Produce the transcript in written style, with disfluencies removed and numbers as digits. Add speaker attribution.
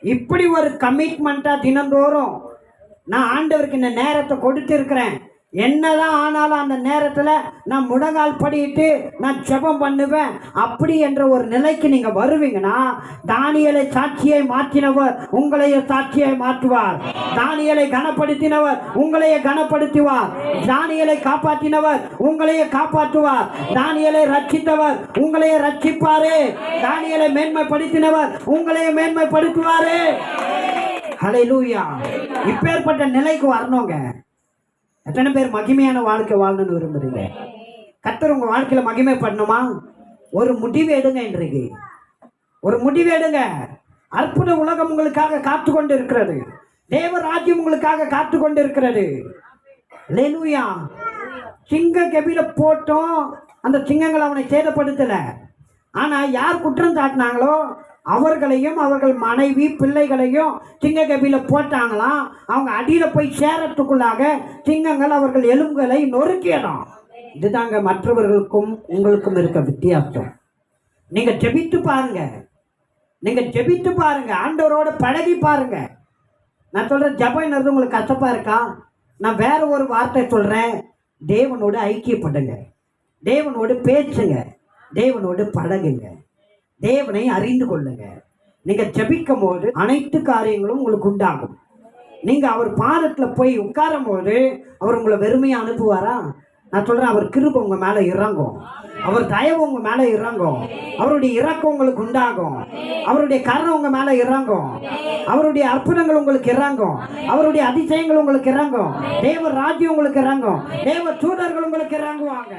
Speaker 1: இப்படி ஒரு கமிட்மெண்ட்டா தினந்தோறும் நான் ஆண்டவருக்கு இந்த நேரத்தை கொடுத்திருக்கிறேன். என்னதான் ஆனாலும் அந்த நேரத்தில் நான் முழங்கால் படிட்டு நான் ஜெபம் பண்ணுவேன். அப்படி என்ற ஒரு நிலைக்கு நீங்க வருவீங்கன்னா, தானியேலை சாட்சியை மாற்றினவர் உங்களையே சாட்சியை மாற்றுவார். தானியேலை கனப்படுத்தினவர் உங்களையே கனப்படுத்துவார். தானியேலை காப்பாற்றினவர் உங்களையே காப்பாற்றுவார். தானியேலை ரட்சித்தவர் உங்களையே ரட்சிப்பாரு. தானியேலை மேன்மைப்படுத்தினவர் உங்களையே மேன்மைப்படுத்துவாரு. ஹல்லேலூயா. இப்பேற்பட்ட நிலைக்கு வரணுங்க. எத்தனை பேர் மகிமையான வாழ்க்கை வாழணும்னு விரும்புறீங்க? கர்த்தர் உங்க வாழ்க்கையில மகிமைப்படணுமா? ஒரு முடிவு எடுங்க. இன்றைக்கு ஒரு முடிவு எடுங்க. அற்புத உலகம் உங்களுக்காக காத்து கொண்டு இருக்கிறது. தேவ ராஜ்யம் உங்களுக்காக காத்து கொண்டு இருக்கிறது. ஹல்லேலூயா. சிங்க கெபில போட்டோம், அந்த சிங்கங்கள் அவனை சேதப்படுத்தல. ஆனா யார் குற்றம் சாட்டினாங்களோ அவர்களையும் அவர்கள் மனைவி பிள்ளைகளையும் சிங்க கபில போட்டாங்களாம். அவங்க அடியில போய் சேரத்துக்குள்ளாக சிங்கங்கள் அவர்கள் எலும்புகளை நொறுக்கியலாம். இதுதாங்க மற்றவர்களுக்கும் உங்களுக்கும் இருக்க வித்தியாசம். நீங்க ஜெபித்து பாருங்க. நீங்க ஜெபித்து பாருங்க. ஆண்டவரோட பழகி பாருங்க. நான் சொல்றேன், ஜெபம்ன்றது உங்களுக்கு கஷ்டப்பா இருக்கா? நான் வேற ஒரு வார்த்தை சொல்றேன். தேவனோடு ஐக்கியப்படுங்க. தேவனோடு பேசுங்க. தேவனோடு பழகுங்க. தேவனை அறிந்து கொள்ளுங்க. நீங்க ஜெபிக்கும் போது அனைத்து காரியங்களும் உங்களுக்கு உண்டாகும். நீங்க அவர் பாதத்தில் போய் உட்காரும் போது அவர் உங்களை வெறுமையா அனுப்புவாரா? நான் சொல்றேன், அவர் கிருபை உங்க மேல இறங்கும். அவர் தயவு உங்க மேல இறங்கும். அவருடைய இரக்கம் உங்களுக்கு உண்டாகும். அவருடைய கருணை உங்க மேல இறங்கும். அவருடைய அற்புதங்கள் உங்களுக்கு இறங்கும். அவருடைய அதிசயங்கள் உங்களுக்கு இறங்கும். தேவ ராஜ்யம் உங்களுக்கு இறங்கும். தேவ தூதர்கள் உங்களுக்கு இறங்குவாங்க.